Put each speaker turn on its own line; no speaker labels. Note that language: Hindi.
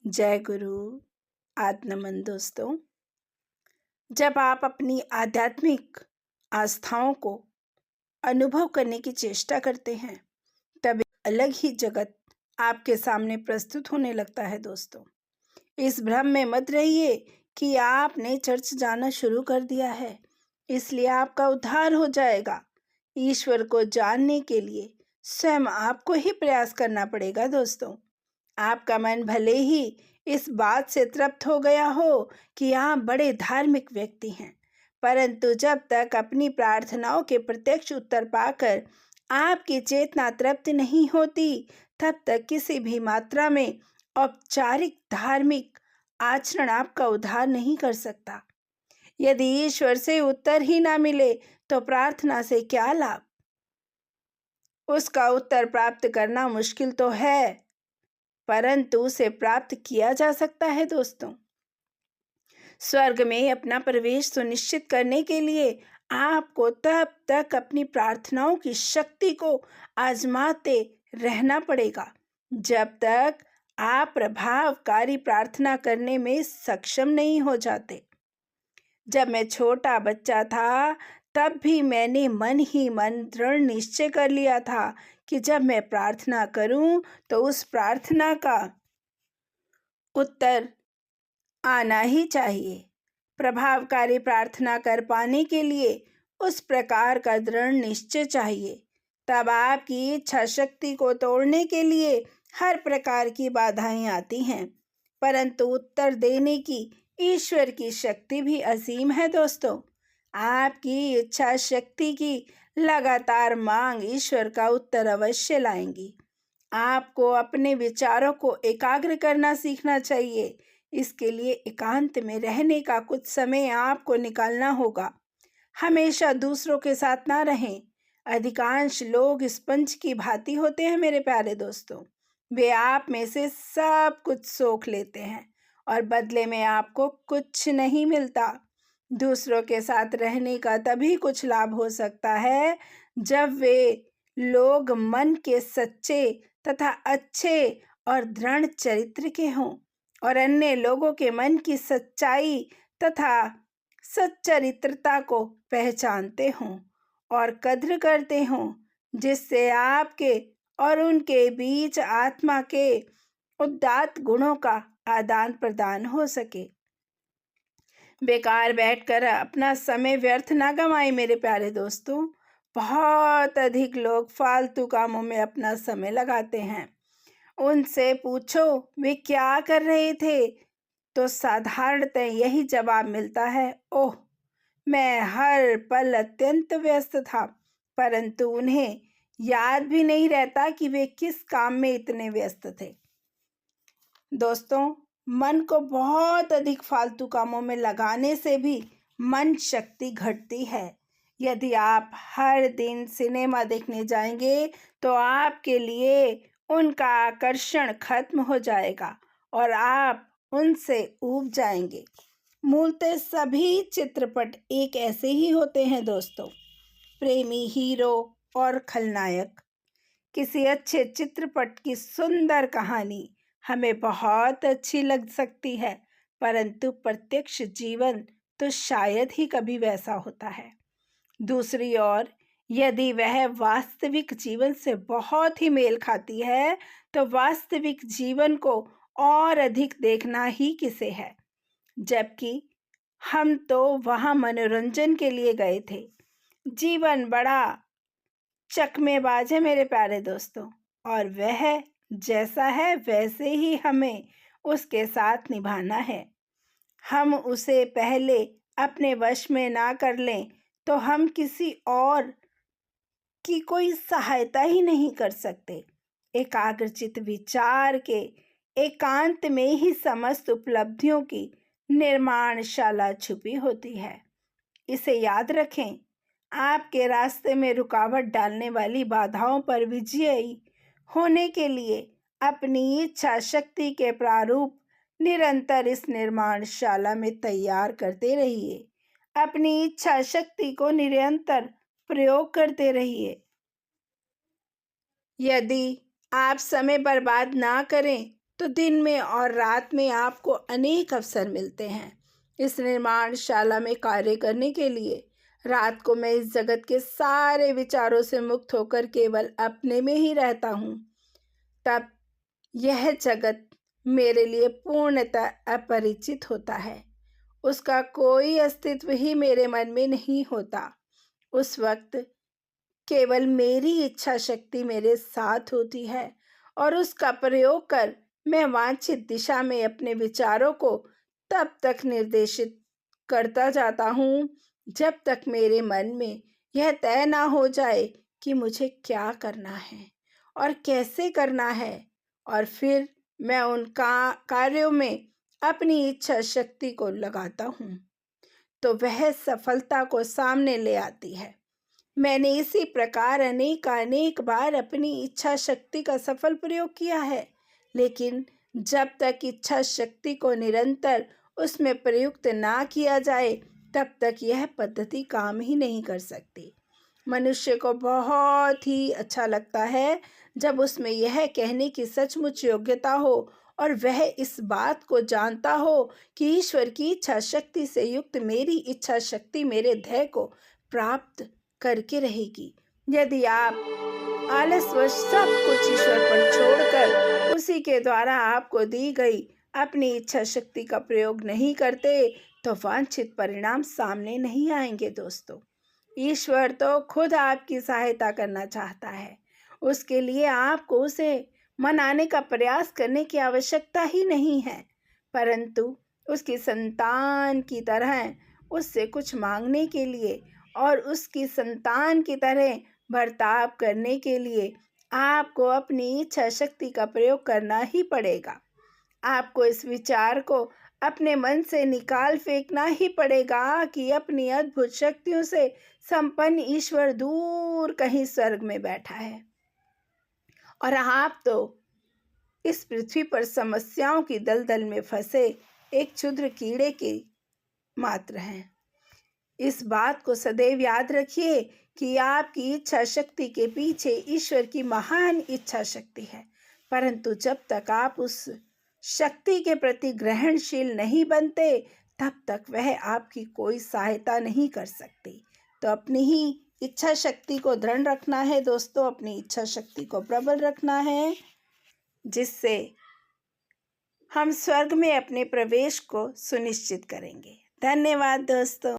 जय गुरु। आत्मनमन दोस्तों, जब आप अपनी आध्यात्मिक आस्थाओं को अनुभव करने की चेष्टा करते हैं, तब एक अलग ही जगत आपके सामने प्रस्तुत होने लगता है। दोस्तों, इस भ्रम में मत रहिए कि आपने चर्च जाना शुरू कर दिया है, इसलिए आपका उद्धार हो जाएगा। ईश्वर को जानने के लिए स्वयं आपको ही प्रयास करना पड़ेगा। दोस्तों, आपका मन भले ही इस बात से तृप्त हो गया हो कि आप बड़े धार्मिक व्यक्ति हैं, परंतु जब तक अपनी प्रार्थनाओं के प्रत्यक्ष उत्तर पाकर आपकी चेतना तृप्त नहीं होती, तब तक किसी भी मात्रा में औपचारिक धार्मिक आचरण आपका उद्धार नहीं कर सकता। यदि ईश्वर से उत्तर ही ना मिले तो प्रार्थना से क्या लाभ? उसका उत्तर प्राप्त करना मुश्किल तो है, परंतु उसे प्राप्त किया जा सकता है। दोस्तों, स्वर्ग में अपना प्रवेश सुनिश्चित करने के लिए आपको तब तक अपनी प्रार्थनाओं की शक्ति को आजमाते रहना पड़ेगा, जब तक आप प्रभावकारी प्रार्थना करने में सक्षम नहीं हो जाते। जब मैं छोटा बच्चा था, तब भी मैंने मन ही मन दृढ़ निश्चय कर लिया था कि जब मैं प्रार्थना करूं तो उस प्रार्थना का उत्तर आना ही चाहिए। प्रभावकारी प्रार्थना कर पाने के लिए उस प्रकार का दृढ़ निश्चय चाहिए। तब आपकी इच्छा शक्ति को तोड़ने के लिए हर प्रकार की बाधाएं आती हैं, परंतु उत्तर देने की ईश्वर की शक्ति भी असीम है। दोस्तों, आपकी इच्छा शक्ति की लगातार मांग ईश्वर का उत्तर अवश्य लाएंगी। आपको अपने विचारों को एकाग्र करना सीखना चाहिए। इसके लिए एकांत में रहने का कुछ समय आपको निकालना होगा। हमेशा दूसरों के साथ ना रहें। अधिकांश लोग स्पंज की भांति होते हैं मेरे प्यारे दोस्तों। वे आप में से सब कुछ सोख लेते हैं और बदले में आपको कुछ नहीं मिलता। दूसरों के साथ रहने का तभी कुछ लाभ हो सकता है जब वे लोग मन के सच्चे तथा अच्छे और दृढ़ चरित्र के हों और अन्य लोगों के मन की सच्चाई तथा सच्चरित्रता को पहचानते हों और कद्र करते हों, जिससे आपके और उनके बीच आत्मा के उदात्त गुणों का आदान प्रदान हो सके। बेकार बैठकर अपना समय व्यर्थ ना गंवाएं मेरे प्यारे दोस्तों। बहुत अधिक लोग फालतू कामों में अपना समय लगाते हैं। उनसे पूछो वे क्या कर रहे थे, तो साधारणतः यही जवाब मिलता है, ओह, मैं हर पल अत्यंत व्यस्त था। परंतु उन्हें याद भी नहीं रहता कि वे किस काम में इतने व्यस्त थे। दोस्तों, मन को बहुत अधिक फालतू कामों में लगाने से भी मन शक्ति घटती है। यदि आप हर दिन सिनेमा देखने जाएंगे तो आपके लिए उनका आकर्षण खत्म हो जाएगा और आप उनसे ऊब जाएंगे। मूलतः सभी चित्रपट एक ऐसे ही होते हैं दोस्तों। प्रेमी हीरो और खलनायक। किसी अच्छे चित्रपट की सुंदर कहानी हमें बहुत अच्छी लग सकती है, परंतु प्रत्यक्ष जीवन तो शायद ही कभी वैसा होता है। दूसरी ओर, यदि वह वास्तविक जीवन से बहुत ही मेल खाती है, तो वास्तविक जीवन को और अधिक देखना ही किसे है, जबकि हम तो वहां मनोरंजन के लिए गए थे। जीवन बड़ा चकमेबाज है मेरे प्यारे दोस्तों, और वह जैसा है वैसे ही हमें उसके साथ निभाना है। हम उसे पहले अपने वश में ना कर लें तो हम किसी और की कोई सहायता ही नहीं कर सकते। एकाग्रचित विचार के एकांत में ही समस्त उपलब्धियों की निर्माणशाला छुपी होती है। इसे याद रखें। आपके रास्ते में रुकावट डालने वाली बाधाओं पर विजयी होने के लिए अपनी इच्छा शक्ति के प्रारूप निरंतर इस निर्माणशाला में तैयार करते रहिए। अपनी इच्छा शक्ति को निरंतर प्रयोग करते रहिए। यदि आप समय बर्बाद ना करें तो दिन में और रात में आपको अनेक अवसर मिलते हैं। इस निर्माणशाला में कार्य करने के लिए रात को मैं इस जगत के सारे विचारों से मुक्त होकर केवल अपने में ही रहता हूँ। तब यह जगत मेरे लिए पूर्णतः अपरिचित होता है। उसका कोई अस्तित्व ही मेरे मन में नहीं होता। उस वक्त केवल मेरी इच्छा शक्ति मेरे साथ होती है और उसका प्रयोग कर मैं वांछित दिशा में अपने विचारों को तब तक निर्देशित करता जाता हूँ जब तक मेरे मन में यह तय ना हो जाए कि मुझे क्या करना है और कैसे करना है, और फिर मैं उन कार्यों में अपनी इच्छा शक्ति को लगाता हूँ तो वह सफलता को सामने ले आती है। मैंने इसी प्रकार अनेक बार अपनी इच्छा शक्ति का सफल प्रयोग किया है, लेकिन जब तक इच्छा शक्ति को निरंतर उसमें प्रयुक्त ना किया जाए तब तक यह पद्धति काम ही नहीं कर सकती। मनुष्य को बहुत ही अच्छा लगता है जब उसमें यह कहने की सचमुच योग्यता हो और वह इस बात को जानता हो कि ईश्वर की इच्छा शक्ति से युक्त मेरी इच्छा शक्ति मेरे ध्येय को प्राप्त करके रहेगी। यदि आप आलसवश सब कुछ ईश्वर पर छोड़कर उसी के द्वारा आपको दी गई अपनी इच्छा शक्ति का प्रयोग नहीं करते तो वांछित परिणाम सामने नहीं आएंगे। दोस्तों, ईश्वर तो खुद आपकी सहायता करना चाहता है। उसके लिए आपको उसे मनाने का प्रयास करने की आवश्यकता ही नहीं है, परंतु उसकी संतान की तरह उससे कुछ मांगने के लिए और उसकी संतान की तरह बर्ताव करने के लिए आपको अपनी इच्छा शक्ति का प्रयोग करना ही पड़ेगा। आपको इस विचार को अपने मन से निकाल फेंकना ही पड़ेगा कि अपनी अद्भुत शक्तियों से संपन्न ईश्वर दूर कहीं स्वर्ग में बैठा है और आप तो इस पृथ्वी पर समस्याओं की दलदल में फंसे एक क्षुद्र कीड़े के मात्र हैं। इस बात को सदैव याद रखिए कि आपकी इच्छा शक्ति के पीछे ईश्वर की महान इच्छा शक्ति है, परंतु जब तक आप उस शक्ति के प्रति ग्रहणशील नहीं बनते तब तक वह आपकी कोई सहायता नहीं कर सकती। तो अपनी ही इच्छा शक्ति को दृढ़ रखना है दोस्तों, अपनी इच्छा शक्ति को प्रबल रखना है, जिससे हम स्वर्ग में अपने प्रवेश को सुनिश्चित करेंगे। धन्यवाद दोस्तों।